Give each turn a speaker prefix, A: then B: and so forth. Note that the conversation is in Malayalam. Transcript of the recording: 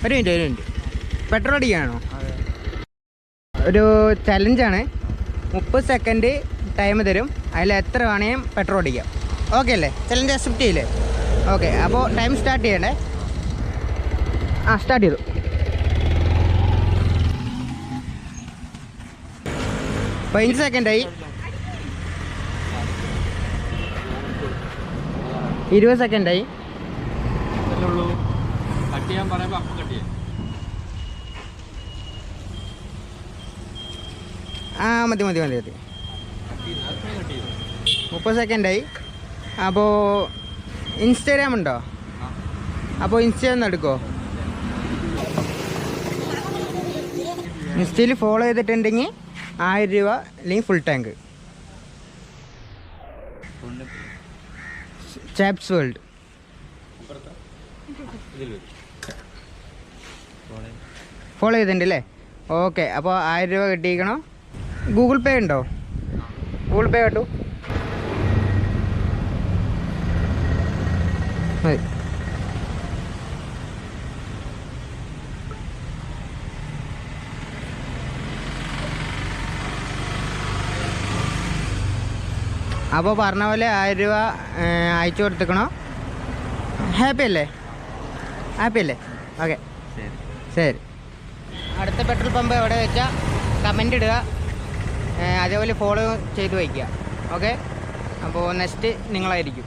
A: ഒരു മിനിറ്റ് പെട്രോൾ അടിക്കുകയാണോ? ഒരു ചലഞ്ചാണ്. 30 സെക്കൻഡ് ടൈം തരും. അതിൽ എത്ര വേണമെങ്കിലും പെട്രോൾ അടിക്കാം. ഓക്കെ അല്ലേ? ചലഞ്ച് അക്സെപ്റ്റ് ചെയ്യില്ലേ? ഓക്കെ, അപ്പോൾ ടൈം സ്റ്റാർട്ട് ചെയ്യണ്ടേ? സ്റ്റാർട്ട് ചെയ്തു. 15 സെക്കൻഡായി. 20 സെക്കൻഡായി. മതി 30 സെക്കൻഡായി. അപ്പോൾ ഇൻസ്റ്റാഗ്രാം ഉണ്ടോ? അപ്പോൾ ഇൻസ്റ്റയിൽ എടുക്കുമോ? ഇൻസ്റ്റയിൽ ഫോളോ ചെയ്തിട്ടുണ്ടെങ്കിൽ 1000 രൂപ അല്ലെങ്കിൽ full tank. Chops world follow ചെയ്തിട്ടുണ്ടല്ലേ? ഓക്കെ, അപ്പോൾ 1000 രൂപ കിട്ടിയിരിക്കണോ? ഗൂഗിൾ പേ ഉണ്ടോ? ഗൂഗിൾ പേ കേട്ടു മതി. അപ്പോൾ പറഞ്ഞ പോലെ 1000 രൂപ അയച്ചു കൊടുത്തേക്കണോ? ഹാപ്പി അല്ലേ? ഓക്കെ, ശരി. അടുത്ത പെട്രോൾ പമ്പ് എവിടെ വെച്ചാൽ കമൻ്റ് ഇടുക, അതേപോലെ ഫോളോ ചെയ്ത് വയ്ക്കുക. ഓക്കെ, അപ്പോൾ നെക്സ്റ്റ് നിങ്ങളായിരിക്കും.